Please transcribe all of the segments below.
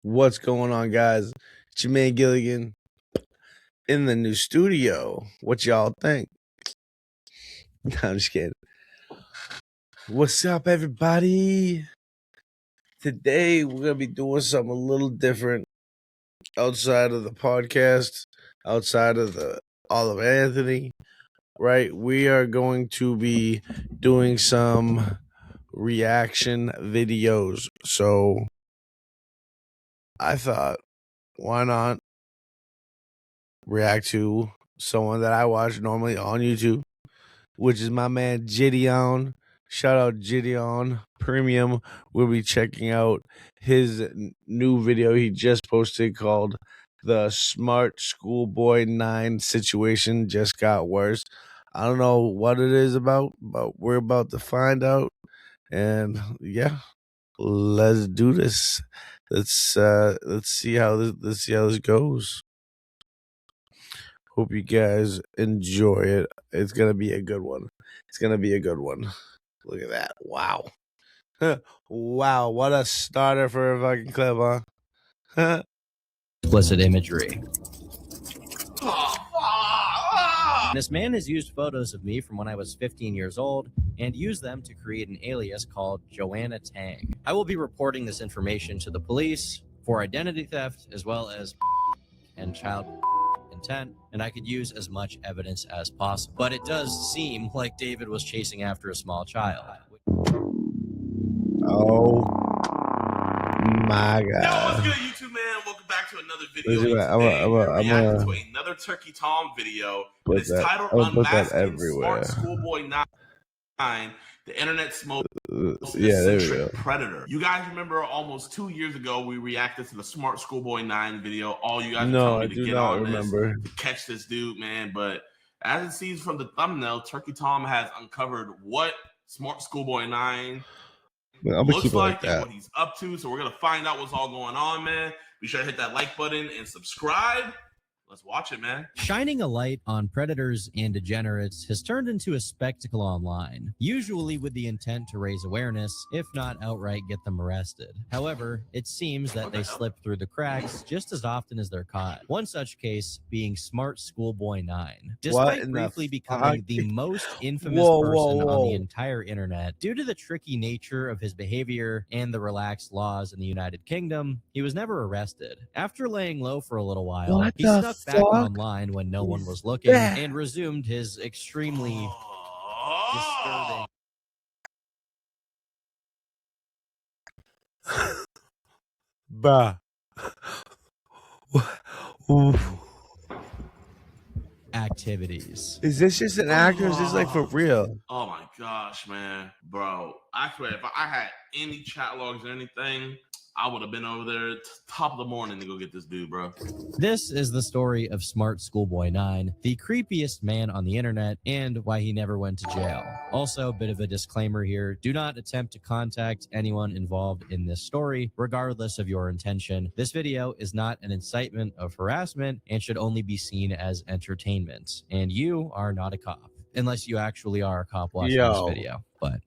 What's going on, guys? It's your man Gilligan in the new studio. What y'all think? No, I'm just kidding. What's up, everybody? Today we're gonna be doing something a little different outside of the podcast, outside of the Olive Anthony. Right? We are going to be doing some reaction videos. So I thought, why not react to someone that I watch normally on YouTube, which is my man Jideon. Shout out Jideon Premium. We'll be checking out his new video he just posted called "The Smart Schoolboy 9 Situation Just Got Worse." I don't know what it is about, but we're about to find out. And yeah, let's do this. Let's see how this goes. Hope you guys enjoy it. It's gonna be a good one. It's gonna be a good one. Look at that. Wow. Wow, what a starter for a fucking clip, huh? Explicit imagery. This man has used photos of me from when I was 15 years old and used them to create an alias called Joanna Tang. I will be reporting this information to the police for identity theft as well as and child intent, and I could use as much evidence as possible. But it does seem like David was chasing after a small child. Oh my god. Yo, what's good, YouTube, man? Welcome back to another video. We're reacting to another Turkey Tom video. It's titled Unmasking Smart Schoolboy 9, the internet's most eccentric predator. You guys remember almost 2 years ago we reacted to the Smart Schoolboy 9 video. All you guys are telling me to get on this, to catch this dude, man. But as it seems from the thumbnail, Turkey Tom has uncovered what Smart Schoolboy 9 looks like and what he's up to. So we're gonna find out what's all going on, man. Be sure to hit that like button and subscribe. Let's watch it, man. Shining a light on predators and degenerates has turned into a spectacle online, usually with the intent to raise awareness, if not outright get them arrested. However, it seems that they slip through the cracks just as often as they're caught. One such case being Smart Schoolboy 9. Despite briefly becoming the most infamous person on the entire internet, due to the tricky nature of his behavior and the relaxed laws in the United Kingdom, he was never arrested. After laying low for a little while, he snuck back online when no one was looking and resumed his extremely disturbing. Activities. Is this just an actor? Or is this like for real? Oh my gosh, man. Bro, I swear, if I had any chat logs or anything, I would have been over there top of the morning to go get this dude, bro. This is the story of Smart Schoolboy 9, the creepiest man on the internet, and why he never went to jail. Also, a bit of a disclaimer here. Do not attempt to contact anyone involved in this story, regardless of your intention. This video is not an incitement of harassment and should only be seen as entertainment. And you are not a cop, unless you actually are a cop watching this video. But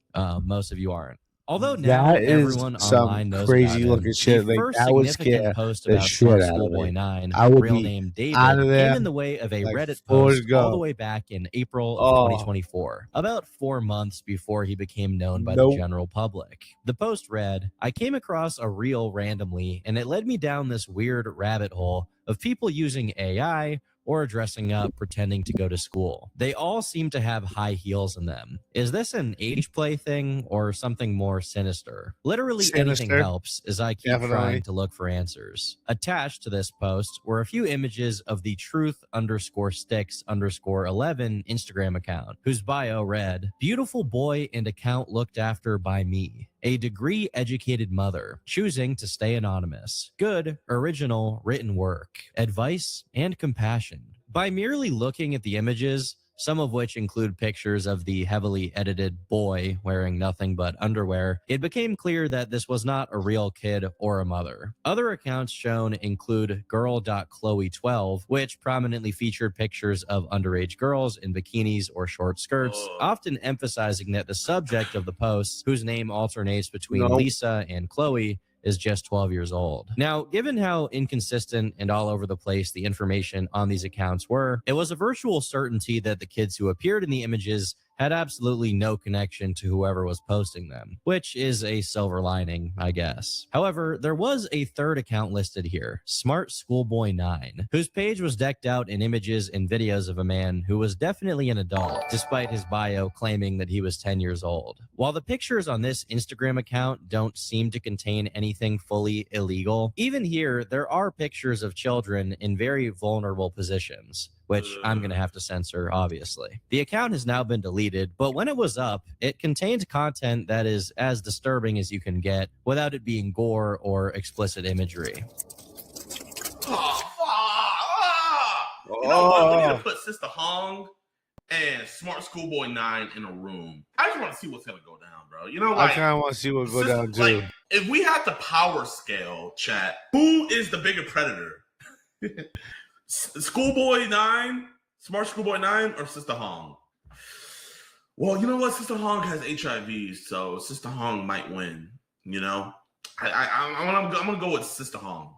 most of you aren't. Although now everyone online knows crazy about looking shit. the first significant post about Smart Schoolboy 9, real name David, came in the way of a Reddit post all the way back in April of 2024, about 4 months before he became known by the general public. The post read, "I came across a reel randomly, and it led me down this weird rabbit hole of people using AI or dressing up pretending to go to school. They all seem to have high heels in them. Is this an age play thing or something more sinister? Literally anything helps as I keep trying to look for answers." Attached to this post were a few images of the truth_sticks_11 Instagram account, whose bio read, "Beautiful boy and account looked after by me. A degree-educated mother, choosing to stay anonymous. Good, original, written work. Advice and compassion." By merely looking at the images, some of which include pictures of the heavily edited boy wearing nothing but underwear, it became clear that this was not a real kid or a mother. Other accounts shown include girl.chloe12, which prominently featured pictures of underage girls in bikinis or short skirts, often emphasizing that the subject of the posts, whose name alternates between Lisa and Chloe, is just 12 years old. Now, given how inconsistent and all over the place the information on these accounts were, it was a virtual certainty that the kids who appeared in the images had absolutely no connection to whoever was posting them, which is a silver lining, I guess. However, there was a third account listed here, Smart Schoolboy 9, whose page was decked out in images and videos of a man who was definitely an adult, despite his bio claiming that he was 10 years old. While the pictures on this Instagram account don't seem to contain anything fully illegal, even here, there are pictures of children in very vulnerable positions, which I'm going to have to censor, obviously. The account has now been deleted, but when it was up, it contained content that is as disturbing as you can get without it being gore or explicit imagery. You know what? We need to put Sister Hong and Smart Schoolboy 9 in a room. I just want to see what's going to go down, bro. You know, like, I kind of want to see what go down, too. Like, if we had the power scale, chat, who is the bigger predator? Schoolboy 9, Smart Schoolboy 9, or Sister Hong? Well, you know what? Sister Hong has HIV, so Sister Hong might win. You know, I'm gonna go with Sister Hong.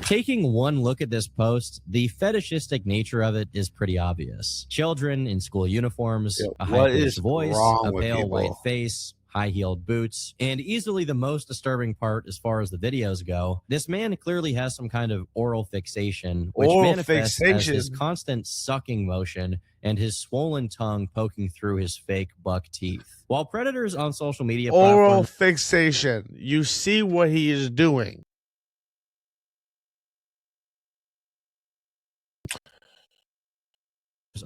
Taking one look at this post, the fetishistic nature of it is pretty obvious. Children in school uniforms, a high-pitched voice, a pale white face, high-heeled boots, and easily the most disturbing part as far as the videos go, this man clearly has some kind of oral fixation, which manifests as his constant sucking motion and his swollen tongue poking through his fake buck teeth. While predators on social media oral fixation, you see what he is doing.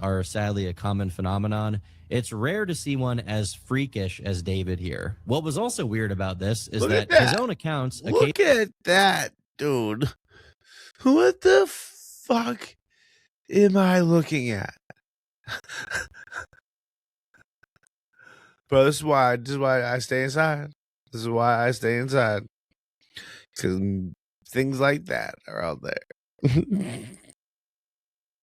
Are sadly a common phenomenon, it's rare to see one as freakish as David here. What was also weird about this is that his own accounts... Look at that, dude. What the fuck am I looking at? Bro, this is why I stay inside. This is why I stay inside. Because things like that are out there.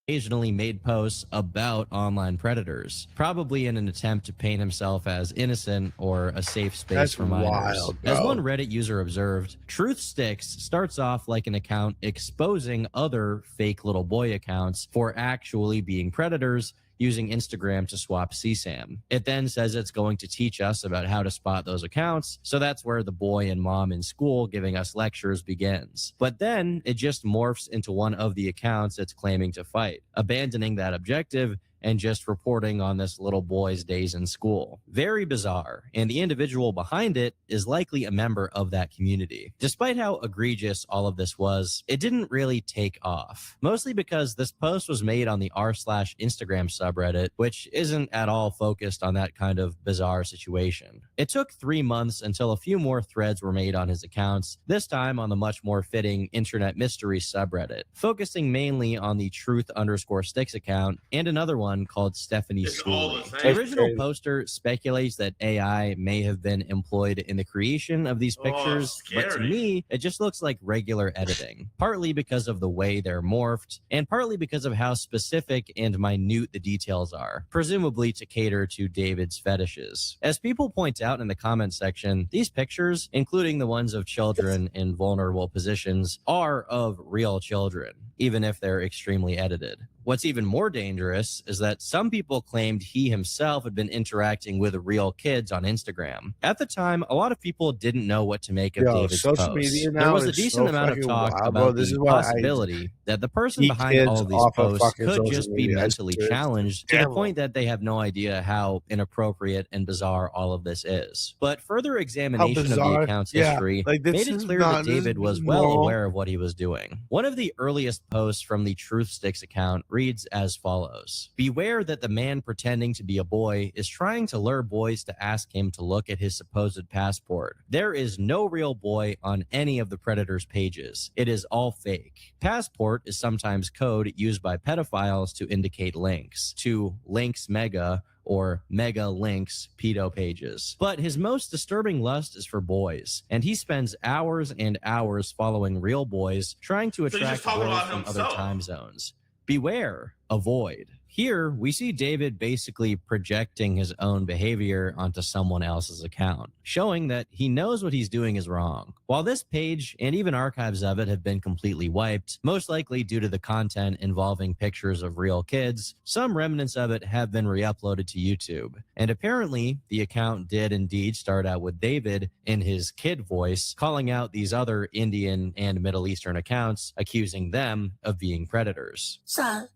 Occasionally made posts about online predators, probably in an attempt to paint himself as innocent or a safe space for minors. Wild, as one Reddit user observed, Truth Sticks starts off like an account exposing other fake little boy accounts for actually being predators, using Instagram to swap CSAM. It then says it's going to teach us about how to spot those accounts, so that's where the boy and mom in school giving us lectures begins. But then it just morphs into one of the accounts it's claiming to fight, abandoning that objective and just reporting on this little boy's days in school. Very bizarre, and the individual behind it is likely a member of that community. Despite how egregious all of this was, it didn't really take off, mostly because this post was made on the r/Instagram subreddit, which isn't at all focused on that kind of bizarre situation. It took 3 months until a few more threads were made on his accounts, this time on the much more fitting Internet Mystery subreddit, focusing mainly on the Truth_Sticks account and another one called Stephanie Schooley. The original poster speculates that AI may have been employed in the creation of these pictures, but to me, it just looks like regular editing, partly because of the way they're morphed, and partly because of how specific and minute the details are, presumably to cater to David's fetishes. As people point out in the comment section, these pictures, including the ones of children in vulnerable positions, are of real children, even if they're extremely edited. What's even more dangerous is that some people claimed he himself had been interacting with real kids on Instagram. At the time, a lot of people didn't know what to make of David's posts. There was a decent amount of talk about the possibility that the person behind all of these posts could just be mentally challenged to the point that they have no idea how inappropriate and bizarre all of this is. But further examination of the account's history made it clear that David was well aware of what he was doing. One of the earliest posts from the Truth Sticks account reads as follows: "Beware that the man pretending to be a boy is trying to lure boys to ask him to look at his supposed passport. There is no real boy on any of the predators' pages. It is all fake. Passport is sometimes code used by pedophiles to indicate links to Links Mega or Mega Links pedo pages. But his most disturbing lust is for boys, and he spends hours and hours following real boys, trying to attract boys from other time zones. Beware, avoid." Here, we see David basically projecting his own behavior onto someone else's account, showing that he knows what he's doing is wrong. While this page and even archives of it have been completely wiped, most likely due to the content involving pictures of real kids, some remnants of it have been re-uploaded to YouTube. And apparently, the account did indeed start out with David in his kid voice, calling out these other Indian and Middle Eastern accounts, accusing them of being predators. So,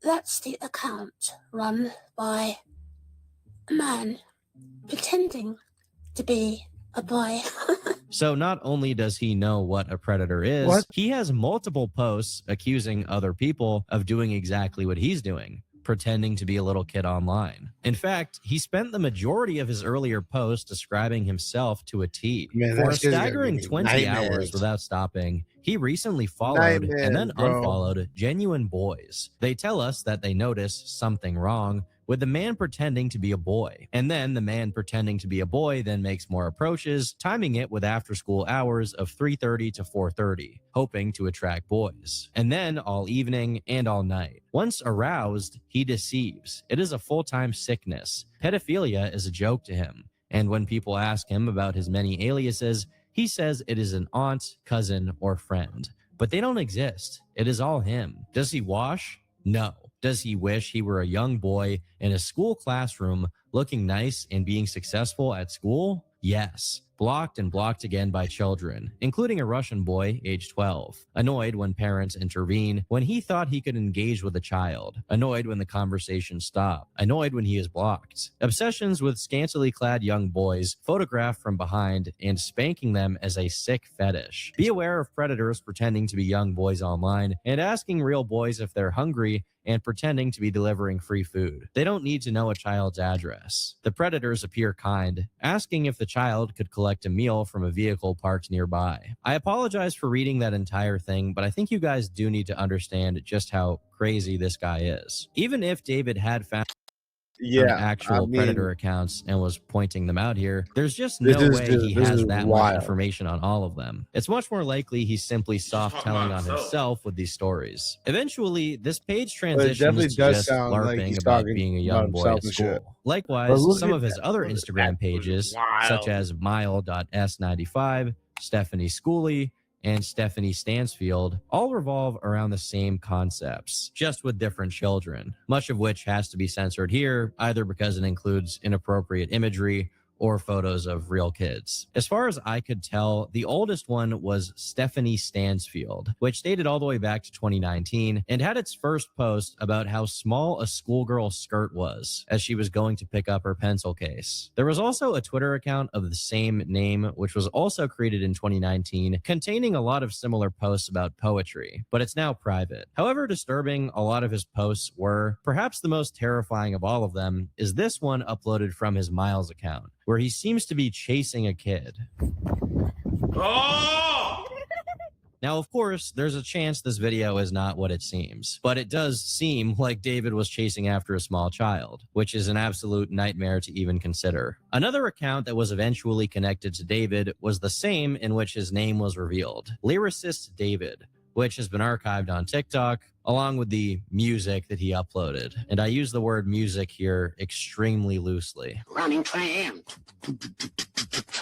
that's the account run by a man pretending to be a boy. So not only does he know what a predator is, he has multiple posts accusing other people of doing exactly what he's doing, pretending to be a little kid online. In fact, he spent the majority of his earlier posts describing himself to a T. For a staggering 20 hours without stopping, he recently followed and then unfollowed genuine boys. They tell us that they notice something wrong with the man pretending to be a boy. And then the man pretending to be a boy then makes more approaches, timing it with after-school hours of 3:30 to 4:30, hoping to attract boys. And then all evening and all night. Once aroused, he deceives. It is a full-time sickness. Pedophilia is a joke to him. And when people ask him about his many aliases, he says it is an aunt, cousin, or friend. But they don't exist. It is all him. Does he wash? No. Does he wish he were a young boy in a school classroom looking nice and being successful at school? Yes. Blocked and blocked again by children, including a Russian boy, age 12. Annoyed when parents intervene, when he thought he could engage with a child. Annoyed when the conversation stopped. Annoyed when he is blocked. Obsessions with scantily clad young boys, photographed from behind, and spanking them as a sick fetish. Be aware of predators pretending to be young boys online and asking real boys if they're hungry and pretending to be delivering free food. They don't need to know a child's address. The predators appear kind, asking if the child could collect a meal from a vehicle parked nearby. I apologize for reading that entire thing, but I think you guys do need to understand just how crazy this guy is. Even if David had found actual predator accounts and was pointing them out here, there's just no way he has that much information on all of them. It's much more likely he's simply soft telling on himself with these stories. Eventually, this page transitions to just LARPing about being a young boy at school. Likewise, some of his other Instagram pages, such as Mile.s95, Stephanie Schooley, and Stephanie Stansfield all revolve around the same concepts, just with different children, much of which has to be censored here, either because it includes inappropriate imagery or photos of real kids. As far as I could tell, the oldest one was Stephanie Stansfield, which dated all the way back to 2019 and had its first post about how small a schoolgirl's skirt was as she was going to pick up her pencil case. There was also a Twitter account of the same name, which was also created in 2019, containing a lot of similar posts about poetry, but it's now private. However disturbing a lot of his posts were, perhaps the most terrifying of all of them is this one uploaded from his Miles account, where he seems to be chasing a kid. Oh! Now, of course, there's a chance this video is not what it seems, but it does seem like David was chasing after a small child, which is an absolute nightmare to even consider. Another account that was eventually connected to David was the same in which his name was revealed, Lyricist David, which has been archived on TikTok, along with the music that he uploaded. And I use the word music here extremely loosely. Running train.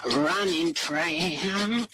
Running train.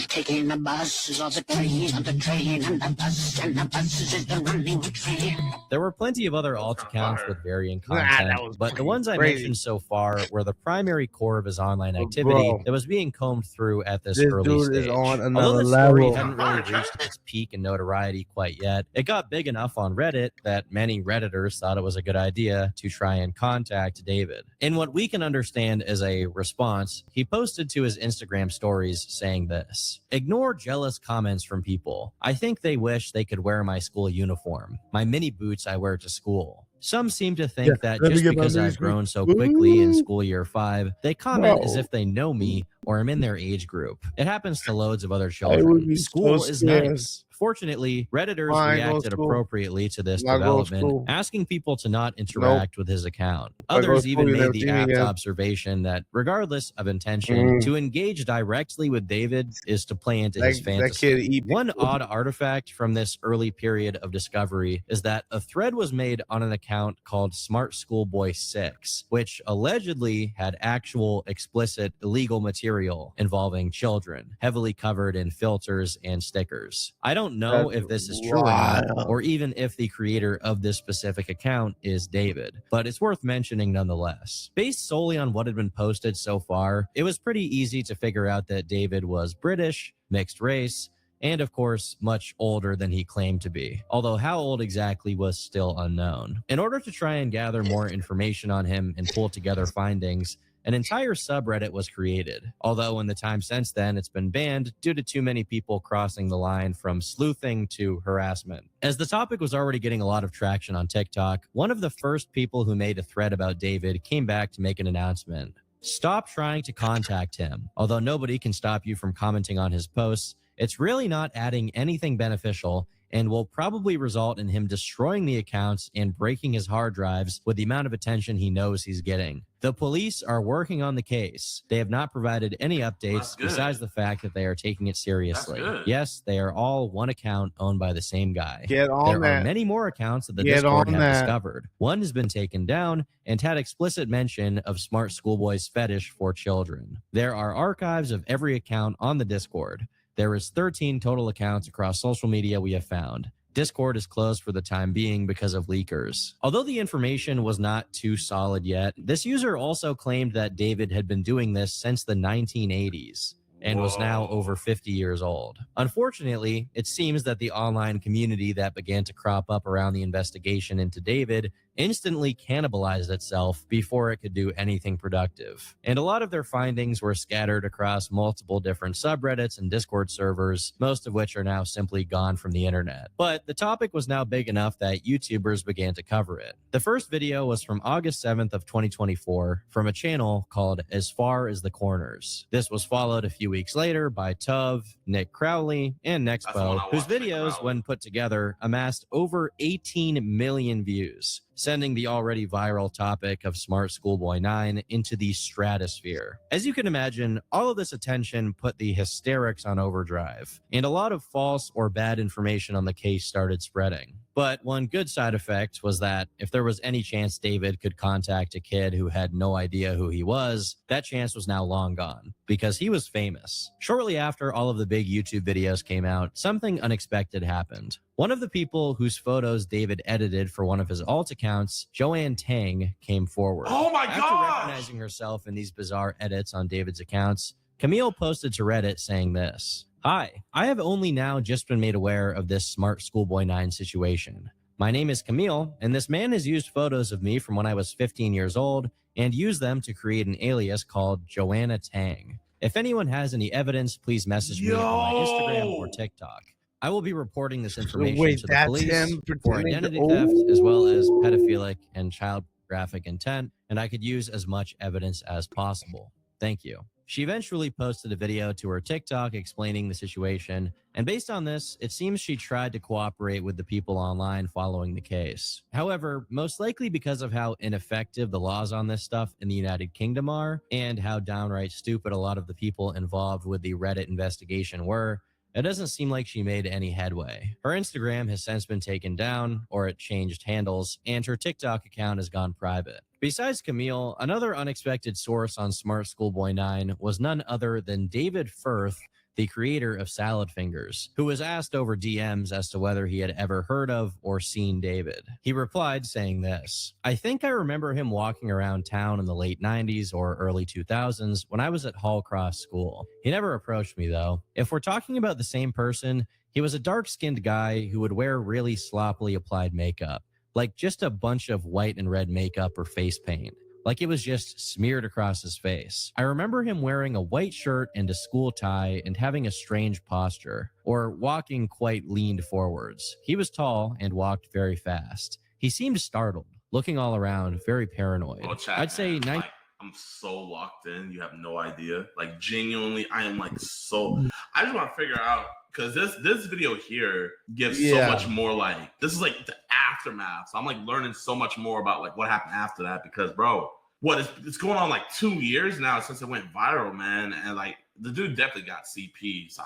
Taking the buses or the train and the train and the bus and the buses is the running train. There were plenty of other alt accounts with varying content, but the ones I mentioned so far were the primary core of his online activity that was being combed through at this early stage. Although the story hadn't really reached its peak in notoriety quite yet, it got big enough on Reddit that many Redditors thought it was a good idea to try and contact David. In what we can understand as a response, he posted to his Instagram stories saying this: "Ignore jealous comments from people. I think they wish they could wear my school uniform, my mini boots I wear to school. Some seem to think that just because I've grown so quickly in school year 5, they comment as if they know me or am in their age group. It happens to loads of other children. School is nice. Fortunately, Redditors reacted appropriately to this development, asking people to not interact with his account. Others even made the apt observation that regardless of intention, to engage directly with David is to play into his fantasy. One odd artifact from this early period of discovery is that a thread was made on an account called Smart Schoolboy 6, which allegedly had actual explicit illegal material involving children, heavily covered in filters and stickers. I don't know if this is true or not, or even if the creator of this specific account is David, but it's worth mentioning nonetheless. Based solely on what had been posted so far, it was pretty easy to figure out that David was British, mixed race, and of course, much older than he claimed to be, although how old exactly was still unknown. In order to try and gather more information on him and pull together findings, an entire subreddit was created, although in the time since then it's been banned due to too many people crossing the line from sleuthing to harassment. As the topic was already getting a lot of traction on TikTok, one of the first people who made a thread about David came back to make an announcement. Stop trying to contact him. Although nobody can stop you from commenting on his posts, it's really not adding anything beneficial and will probably result in him destroying the accounts and breaking his hard drives with the amount of attention he knows he's getting. The police are working on the case. They have not provided any updates besides the fact that they are taking it seriously. Yes, they are all one account owned by the same guy. There are many more accounts that the Discord have discovered. One has been taken down and had explicit mention of Smart Schoolboy's fetish for children. There are archives of every account on the Discord. There is 13 total accounts across social media we have found. Discord is closed for the time being because of leakers. Although the information was not too solid yet, this user also claimed that David had been doing this since the 1980s and was now over 50 years old. Unfortunately, it seems that the online community that began to crop up around the investigation into David instantly cannibalized itself before it could do anything productive. And a lot of their findings were scattered across multiple different subreddits and Discord servers, most of which are now simply gone from the internet. But the topic was now big enough that YouTubers began to cover it. The first video was from August 7th of 2024 from a channel called As Far as the Corners. This was followed a few weeks later by Tuv, Nick Crowley, and Nexpo, whose videos, when put together, amassed over 18 million views, sending the already viral topic of Smart Schoolboy 9 into the stratosphere. As you can imagine, all of this attention put the hysterics on overdrive, and a lot of false or bad information on the case started spreading. But one good side effect was that if there was any chance David could contact a kid who had no idea who he was, that chance was now long gone, because he was famous. Shortly after all of the big YouTube videos came out, something unexpected happened. One of the people whose photos David edited for one of his alt accounts, Joanne Tang, came forward. Oh my After God! recognizing herself in these bizarre edits on David's accounts, Camille posted to Reddit saying this: "Hi, I have only now just been made aware of this Smart Schoolboy 9 situation. My name is Camille, and this man has used photos of me from when I was 15 years old and used them to create an alias called Joanna Tang. If anyone has any evidence, please message me on my Instagram or TikTok. I will be reporting this information to the police for identity theft as well as pedophilic and child pornographic intent, and I could use as much evidence as possible. Thank you." She eventually posted a video to her TikTok explaining the situation, and based on this, it seems she tried to cooperate with the people online following the case. However, most likely because of how ineffective the laws on this stuff in the United Kingdom are, and how downright stupid a lot of the people involved with the Reddit investigation were, it doesn't seem like she made any headway. Her Instagram has since been taken down, or it changed handles, and her TikTok account has gone private. Besides Camille, another unexpected source on Smart Schoolboy 9 was none other than David Firth, the creator of Salad Fingers, who was asked over DMs as to whether he had ever heard of or seen David. He replied saying this: "I think I remember him walking around town in the late 90s or early 2000s when I was at Hall Cross School. He never approached me though. If we're talking about the same person, he was a dark-skinned guy who would wear really sloppily applied makeup, like just a bunch of white and red makeup or face paint. Like it was just smeared across his face. I remember him wearing a white shirt and a school tie and having a strange posture, or walking quite leaned forwards. He was tall and walked very fast. He seemed startled. looking all around, very paranoid. Oh, chat, I'd say man, like, I'm so locked in. You have no idea. Like, genuinely, I am like so. I just want to figure out, because this video here gives so much more. Like, this is like the aftermath. So I'm like learning so much more about like what happened after that. Because, bro, it's going on like 2 years now since it went viral, man. And like the dude definitely got CP. So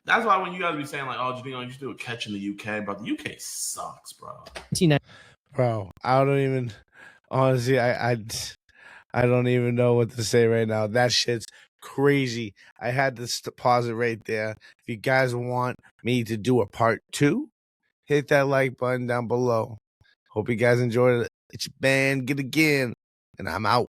that's why when you guys be saying like, oh, Jideon, you should do a catch in the UK, but the UK sucks, bro. Bro, I don't even. Honestly, I don't even know what to say right now. That shit's crazy. I had to pause it right there. If you guys want me to do a part 2, hit that like button down below. Hope you guys enjoyed it. It's your band, Get Again, and I'm out.